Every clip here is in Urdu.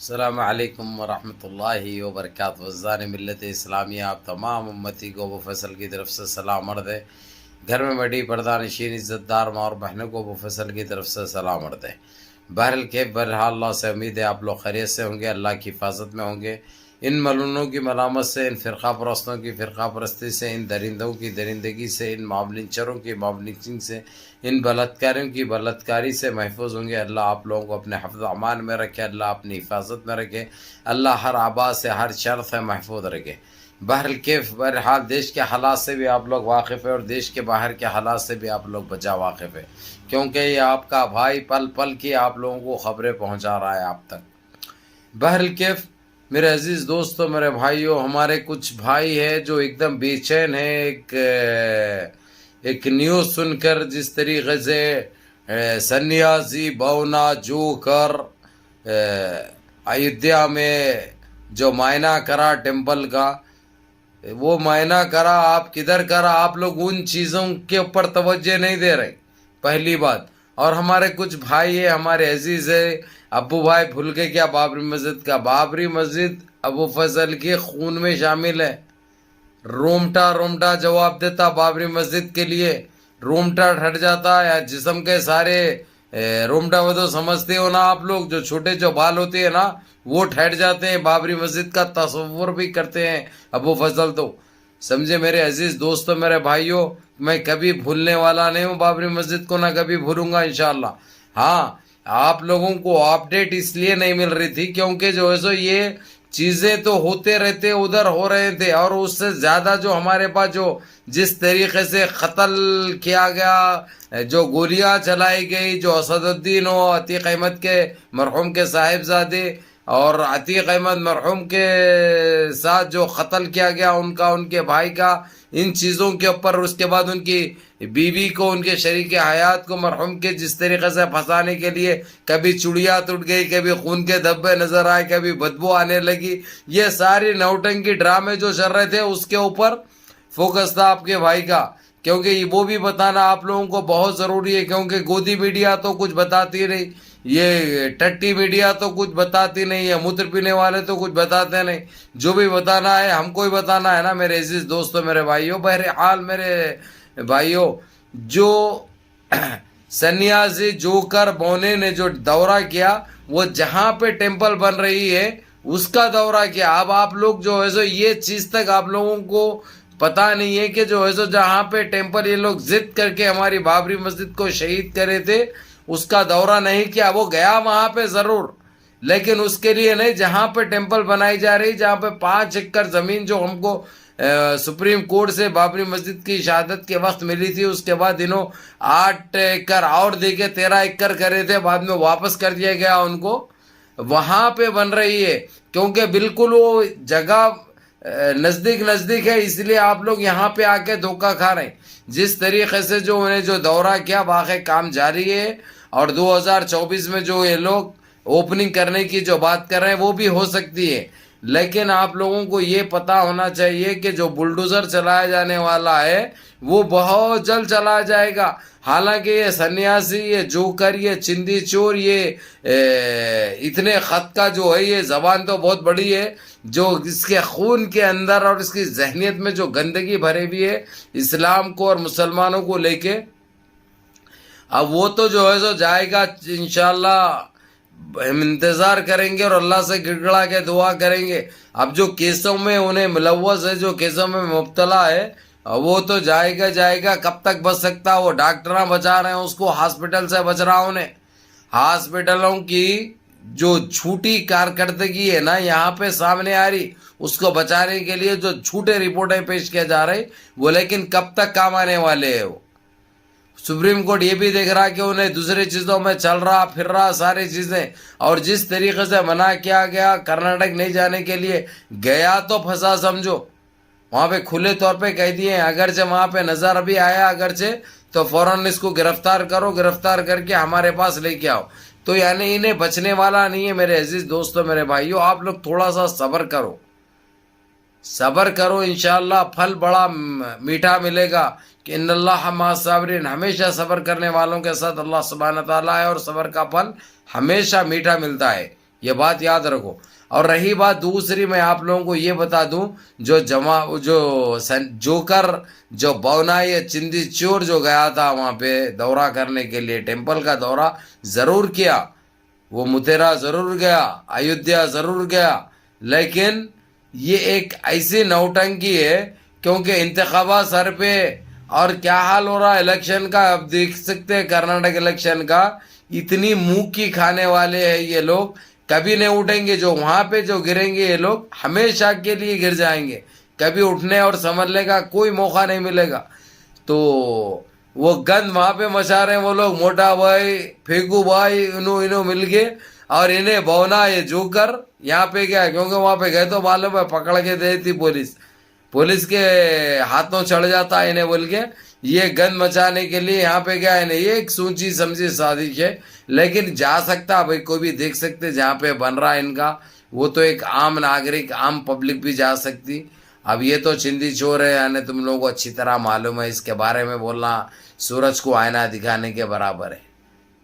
السلام علیکم ورحمۃ اللہ وبرکاتہ۔ وزان ملت اسلامیہ آپ تمام امتی کو ابو فیصل کی طرف سے سلام عرض ہے۔ گھر میں بیٹھی پردہ نشین عزت دار ماں اور بہنوں کو ابو فیصل کی طرف سے سلام عرض ہے۔ بہرحال اللہ سے امید ہے آپ لوگ خیریت سے ہوں گے، اللہ کی حفاظت میں ہوں گے۔ ان ملونوں کی ملامت سے، ان فرقہ پرستوں کی فرقہ پرستی سے، ان درندوں کی درندگی سے، ان معاملنچروں کی معاملنچنگ سے، ان بلاتکاریوں کی بلاتکاری سے محفوظ ہوں گے۔ اللہ آپ لوگوں کو اپنے حفظ امان میں رکھے، اللہ اپنی حفاظت میں رکھے، اللہ ہر آبا سے، ہر شر سے محفوظ رکھے۔ بہرحال دیش کے حالات سے بھی آپ لوگ واقف ہیں، اور دیش کے باہر کے حالات سے بھی آپ لوگ بچا واقف ہے، کیونکہ یہ آپ کا بھائی پل پل کی آپ لوگوں کو خبریں پہنچا رہا ہے آپ تک۔ میرے عزیز دوستو، میرے بھائیوں، ہمارے کچھ بھائی ہیں جو ایک دم بے چین ہیں ایک نیوز سن کر، جس طریقے سے سنیاسی بونا جوکر ایودھیا میں جو معائنہ کرا ٹیمپل کا، وہ معائنہ کرا، آپ کدھر کرا؟ آپ لوگ ان چیزوں کے اوپر توجہ نہیں دے رہے، پہلی بات۔ اور ہمارے کچھ بھائی ہیں، ہمارے عزیز ہے، ابو بھائی بھول کے کیا بابری مسجد کا؟ بابری مسجد ابو فضل کے خون میں شامل ہے۔ رومٹا جواب دیتا بابری مسجد کے لیے، رومٹا ٹھٹ جاتا ہے، جسم کے سارے رومٹا وہ تو سمجھتے ہو نا آپ لوگ، جو چھوٹے جو بال ہوتے ہیں نا وہ ٹھٹ جاتے ہیں۔ بابری مسجد کا تصور بھی کرتے ہیں ابو فضل تو، سمجھے میرے عزیز دوستو، میرے بھائیوں، میں کبھی بھولنے والا نہیں ہوں بابری مسجد کو، نہ کبھی بھولوں گا انشاءاللہ۔ ہاں، آپ لوگوں کو اپڈیٹ اس لیے نہیں مل رہی تھی کیونکہ جو ہے سو یہ چیزیں تو ہوتے رہتے، ادھر ہو رہے تھے، اور اس سے زیادہ جو ہمارے پاس جو جس طریقے سے قتل کیا گیا، جو گولیاں چلائی گئی، جو اسد الدین و عتیق احمد کے مرحوم کے صاحبزادے اور عتیق احمد مرحوم کے ساتھ جو قتل کیا گیا ان کے بھائی کا، ان چیزوں کے اوپر، اس کے بعد ان کی بیوی کو، ان کے شریک حیات کو مرحوم کے جس طریقے سے پھنسانے کے لیے کبھی چڑیا ٹوٹ گئی، کبھی خون کے دھبے نظر آئے، کبھی بدبو آنے لگی، یہ ساری نوٹنکی ڈرامے جو چل رہے تھے اس کے اوپر فوکس تھا آپ کے بھائی کا، کیونکہ وہ بھی بتانا آپ لوگوں کو بہت ضروری ہے، کیونکہ گودی میڈیا تو کچھ بتاتی نہیں، یہ ٹٹی میڈیا تو کچھ بتاتی نہیں ہے، موتر پینے والے تو کچھ بتاتے نہیں، جو بھی بتانا ہے ہم کو ہی بتانا ہے نا میرے عزیز دوستو، میرے بھائیوں۔ بہرحال میرے بھائیوں، جو سنیاسی جوکر بونے نے جو دورہ کیا، وہ جہاں پہ ٹیمپل بن رہی ہے اس کا دورہ کیا۔ اب آپ لوگ جو ہے سو یہ چیز تک آپ لوگوں کو پتا نہیں ہے کہ جو ہے سو جہاں پہ ٹیمپل یہ لوگ ضد کر کے ہماری بابری مسجد کو شہید کرے تھے، اس کا دورہ نہیں کیا۔ وہ گیا وہاں پہ ضرور، لیکن اس کے لیے نہیں جہاں پہ ٹیمپل بنائی جا رہی، جہاں پہ 5 ایکڑ زمین جو ہم کو سپریم کورٹ سے بابری مسجد کی شہادت کے وقت ملی تھی، اس کے بعد انہوں 8 ایکڑ اور دے کے 13 ایکڑ کرے تھے، بعد میں واپس کر دیا گیا ان کو۔ وہاں پہ بن رہی ہے کیونکہ بالکل وہ جگہ نزدیک ہے، اس لیے آپ لوگ یہاں پہ آ کے دھوکہ کھا رہے ہیں۔ جس طریقے سے جو انہیں جو دورہ کیا، واقعی کام جاری ہے، اور 2024 میں جو یہ لوگ اوپننگ کرنے کی جو بات کر رہے ہیں وہ بھی ہو سکتی ہے، لیکن آپ لوگوں کو یہ پتا ہونا چاہیے کہ جو بلڈوزر چلایا جانے والا ہے وہ بہت جلد چلا جائے گا۔ حالانکہ یہ سنیاسی، یہ جوکر، یہ چندی چور، یہ اتنے خط کا جو ہے، یہ زبان تو بہت بڑی ہے، جو اس کے خون کے اندر اور اس کی ذہنیت میں جو گندگی بھرے ہوئی ہے اسلام کو اور مسلمانوں کو لے کے، اب وہ تو جو ہے سو جائے گا انشاءاللہ، ہم انتظار کریں گے اور اللہ سے گڑ گڑا کے دعا کریں گے۔ اب جو کیسوں میں انہیں ملوث ہے، جو کیسوں میں مبتلا ہے، وہ تو جائے گا، کب تک بچ سکتا؟ وہ ڈاکٹراں بچا رہے ہیں اس کو، ہاسپٹل سے بچ رہا انہیں۔ ہاسپٹلوں کی جو جھوٹی کارکردگی ہے نا یہاں پہ سامنے آ رہی، اس کو بچانے کے لیے جو جھوٹے رپورٹیں پیش کیے جا رہے وہ، لیکن کب تک کام آنے والے ہیں وہ؟ سپریم کورٹ یہ بھی دیکھ رہا کہ انہیں دوسری چیزوں میں چل رہا پھر رہا ساری چیزیں، اور جس طریقے سے منع کیا گیا کرناٹک نہیں جانے کے لیے، گیا تو پھنسا سمجھو، وہاں پہ کھلے طور پہ کہہ دیے ہیں، اگرچہ وہاں پہ نظر بھی آیا اگرچہ، تو فوراً اس کو گرفتار کرو، گرفتار کر کے ہمارے پاس لے کے آؤ۔ تو یعنی انہیں بچنے والا نہیں ہے میرے عزیز دوستو، میرے بھائیوں، آپ لوگ تھوڑا سا صبر کرو، انشاءاللہ پھل بڑا میٹھا ملے گا، کہ ان اللہ مع الصابرین، ہمیشہ صبر کرنے والوں کے ساتھ اللہ سبحانہ تعالیٰ ہے، اور صبر کا پھل ہمیشہ میٹھا ملتا ہے یہ بات یاد رکھو. اور رہی بات دوسری, میں آپ لوگوں کو یہ بتا دوں, جوکر جو بونا یہ چندی چور جو گیا تھا وہاں پہ دورہ کرنے کے لیے, ٹیمپل کا دورہ ضرور کیا, وہ متیرا ضرور گیا, ایودھیا ضرور گیا, لیکن یہ ایک ایسی نوٹنکی ہے کیونکہ انتخابات سر پہ, اور کیا حال ہو رہا ہے الیکشن کا, اب دیکھ سکتے ہیں کرناٹک الیکشن کا, اتنی منہ کی کھانے والے ہیں یہ لوگ, کبھی نہیں اٹھیں گے. جو وہاں پہ جو گریں گے یہ لوگ ہمیشہ کے لیے گر جائیں گے, کبھی اٹھنے اور سنبھلنے کا کوئی موقع نہیں ملے گا. تو وہ گند وہاں پہ مچا رہے ہیں وہ لوگ, موٹا بھائی پھیگو بھائی انہوں مل کے, اور انہیں بونا یہ جو کر یہاں پہ کیا ہے, کیونکہ وہاں پہ گئے تو معلوم ہے پکڑ کے دے تھی پولیس کے ہاتھوں چڑھ جاتا ہے انہیں بول کے, یہ گند مچانے کے لیے یہاں پہ کیا ہے نا, یہ ایک سوچی سمجھی سازش ہے. لیکن جا سکتا بھائی, کوئی بھی دیکھ سکتے جہاں پہ بن رہا ہے ان کا, وہ تو ایک عام ناگرک عام پبلک بھی جا سکتی. اب یہ تو چندی چور ہے, یعنی تم لوگوں کو اچھی طرح معلوم ہے, اس کے بارے میں بولنا سورج کو آئینہ دکھانے کے برابر ہے.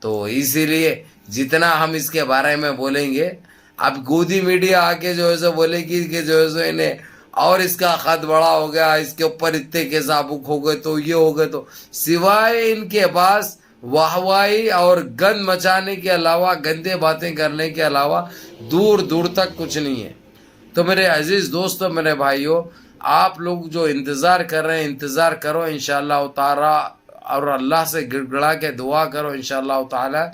تو اسی لیے جتنا ہم اس کے بارے میں بولیں گے, اب گودی میڈیا آ کے جو ہے سو بولے گی کہ جو ہے سو انہیں اور اس کا خط بڑا ہو گیا, اس کے اوپر اتنے کیس آبک ہو گئے, تو یہ ہو گئے, تو سوائے ان کے پاس واہوائی اور گند مچانے کے علاوہ, گندے باتیں کرنے کے علاوہ دور دور تک کچھ نہیں ہے. تو میرے عزیز دوستو, میرے بھائیوں, آپ لوگ جو انتظار کر رہے ہیں انتظار کرو انشاءاللہ تعالی, اور اللہ سے گڑ گڑا کے دعا کرو انشاءاللہ تعالی.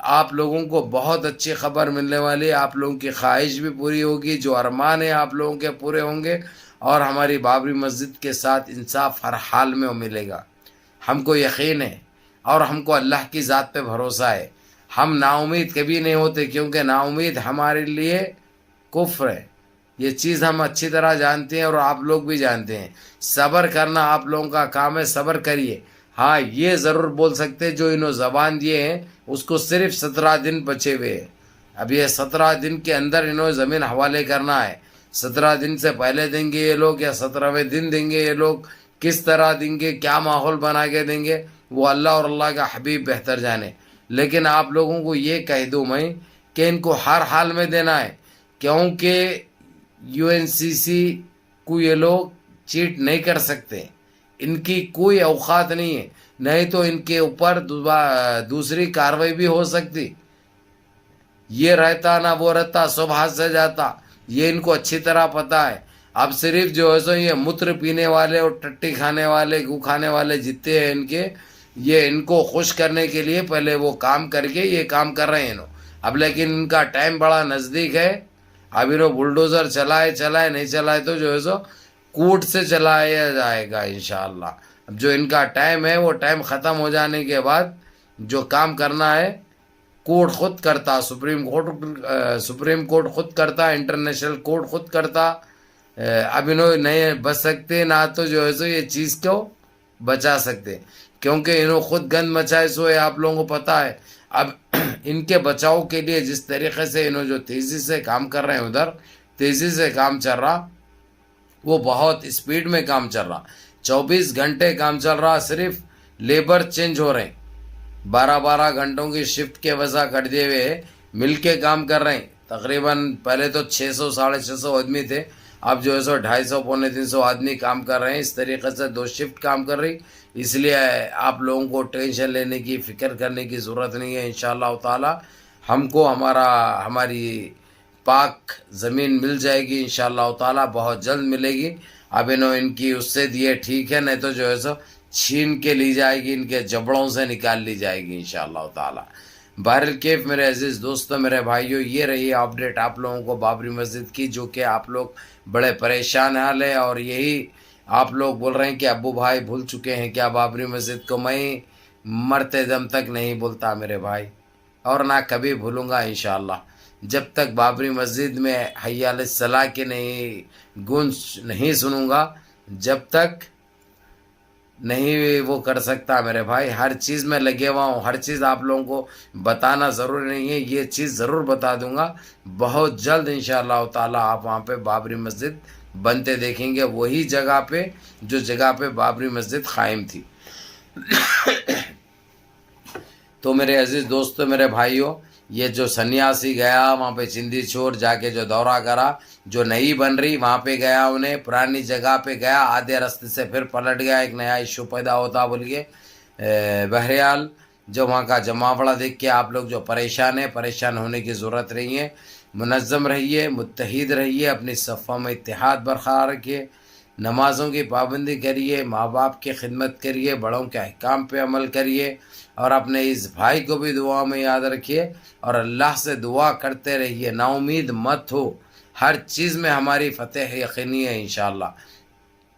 آپ لوگوں کو بہت اچھی خبر ملنے والی ہے, آپ لوگوں کی خواہش بھی پوری ہوگی, جو ارمان ہیں آپ لوگوں کے پورے ہوں گے, اور ہماری بابری مسجد کے ساتھ انصاف ہر حال میں ملے گا. ہم کو یقین ہے اور ہم کو اللہ کی ذات پہ بھروسہ ہے. ہم نا امید کبھی نہیں ہوتے, کیونکہ نا امید ہمارے لیے کفر ہے. یہ چیز ہم اچھی طرح جانتے ہیں اور آپ لوگ بھی جانتے ہیں. صبر کرنا آپ لوگوں کا کام ہے, صبر کریے. ہاں یہ ضرور بول سکتے, جو انہوں زبان دیے ہیں اس کو صرف 17 دن بچے ہوئے ہیں. اب یہ 17 دن کے اندر انہوں زمین حوالے کرنا ہے. 17 دن سے پہلے دیں گے یہ لوگ یا 17ویں دن دیں گے یہ لوگ, کس طرح دیں گے, کیا ماحول بنا کے دیں گے, وہ اللہ اور اللہ کا حبیب بہتر جانے. لیکن آپ لوگوں کو یہ کہہ دوں میں کہ ان کو ہر حال میں دینا ہے, کیونکہ UNCC کو یہ لوگ چیٹ نہیں کر سکتے, ان کی کوئی اوقات نہیں ہے, نہیں تو ان کے اوپر دوسری کاروائی بھی ہو سکتی. یہ رہتا نہ وہ رہتا, سب ہاتھ سے جاتا, یہ ان کو اچھی طرح پتا ہے. اب صرف جو ہے سو یہ متر پینے والے اور ٹٹی کھانے والے, گو کھانے والے جتنے ہیں ان کے, یہ ان کو خوش کرنے کے لیے پہلے وہ کام کر کے یہ کام کر رہے ہیں انہوں. اب لیکن ان کا ٹائم بڑا نزدیک ہے. اب انہوں بلڈوزر چلائے نہیں چلائے تو جو ہے سو کوٹ سے چلایا جائے گا انشاءاللہ. اب جو ان کا ٹائم ہے وہ ٹائم ختم ہو جانے کے بعد جو کام کرنا ہے کورٹ خود کرتا, سپریم کورٹ خود کرتا, انٹرنیشنل کورٹ خود کرتا. اب انہوں نہیں بچ سکتے, نہ تو جو ہے سو یہ چیز کو بچا سکتے, کیونکہ انہوں خود گند مچائے سو ہے, آپ لوگوں کو پتا ہے. اب ان کے بچاؤ کے لیے جس طریقے سے انہوں جو تیزی سے کام کر رہے ہیں, ادھر تیزی سے کام چل رہا, وہ بہت اسپیڈ میں کام چل رہا, 24 گھنٹے کام چل رہا, صرف لیبر چینج ہو رہے ہیں, 12 گھنٹوں کی شفٹ کے وجہ کٹ دیے ہوئے مل کے کام کر رہے ہیں. تقریباً پہلے تو 600 650 آدمی تھے, اب جو ہے سو 250 پونے 300 آدمی کام کر رہے ہیں. اس طریقے سے 2 شفٹ کام کر رہی, اس لیے آپ لوگوں کو ٹینشن لینے کی, فکر کرنے کی ضرورت نہیں ہے. انشاءاللہ تعالی ہم کو ہماری پاک زمین مل جائے گی انشاءاللہ تعالی, بہت جلد ملے گی. اب انہوں ان کی اس سے دیے ٹھیک ہے, نہیں تو جو ہے سو چھین کے لی جائے گی, ان کے جبڑوں سے نکال لی جائے گی انشاءاللہ تعالی. بہرکیف میرے عزیز دوستو, میرے بھائیوں, یہ رہی اپڈیٹ آپ لوگوں کو بابری مسجد کی, جو کہ آپ لوگ بڑے پریشان حال ہے, اور یہی آپ لوگ بول رہے ہیں کہ ابو بھائی بھول چکے ہیں کیا بابری مسجد کو. میں مرتے دم تک نہیں بھولتا میرے بھائی, اور نہ کبھی بھولوں گا انشاءاللہ. جب تک بابری مسجد میں حی علی الصلاۃ کی گونج نہیں سنوں گا, جب تک نہیں وہ کر سکتا میرے بھائی. ہر چیز میں لگے ہوا ہوں, ہر چیز آپ لوگوں کو بتانا ضروری نہیں ہے, یہ چیز ضرور بتا دوں گا بہت جلد انشاءاللہ تعالی. آپ وہاں پہ بابری مسجد بنتے دیکھیں گے, وہی جگہ پہ جو جگہ پہ بابری مسجد قائم تھی. تو میرے عزیز دوستو, میرے بھائیوں, یہ جو سنیاسی گیا وہاں پہ چندی چور جا کے جو دورہ کرا، جو نئی بن رہی وہاں پہ گیا، انہیں پرانی جگہ پہ گیا، آدھے راستے سے پھر پلٹ گیا، ایک نیا ایشو پیدا ہوتا بولیے. بہرحال جو وہاں کا جماوڑا دیکھ کے آپ لوگ جو پریشان ہیں، پریشان ہونے کی ضرورت نہیں ہے. منظم رہیے، متحد رہیے، اپنی صفوں میں اتحاد برقرار رکھیے، نمازوں کی پابندی کریے، ماں باپ کی خدمت کریے، بڑوں کے احکام پہ عمل کریے، اور اپنے اس بھائی کو بھی دعا میں یاد رکھیے، اور اللہ سے دعا کرتے رہیے، نا امید مت ہو، ہر چیز میں ہماری فتح یقینی ہے انشاءاللہ.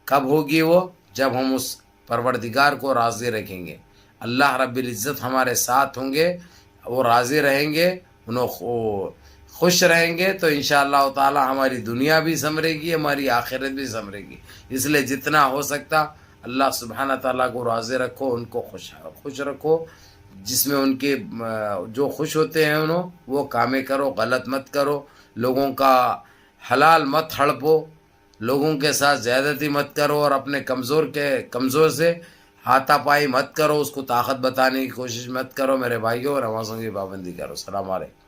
کب ہوگی وہ؟ جب ہم اس پروردگار کو راضی رکھیں گے، اللہ رب العزت ہمارے ساتھ ہوں گے، وہ راضی رہیں گے، انہوں خوش رہیں گے، تو انشاءاللہ تعالی ہماری دنیا بھی سنورے گی، ہماری آخرت بھی سنورے گی. اس لیے جتنا ہو سکتا اللہ سبحانہ تعالیٰ کو راضی رکھو، ان کو خوش رکھو، جس میں ان کے جو خوش ہوتے ہیں انہوں وہ کامیں کرو، غلط مت کرو، لوگوں کا حلال مت ہڑپو، لوگوں کے ساتھ زیادتی مت کرو، اور اپنے کمزور سے ہاتھا پائی مت کرو، اس کو طاقت بتانے کی کوشش مت کرو. میرے بھائیوں، نمازوں کی پابندی کرو. السلام علیکم.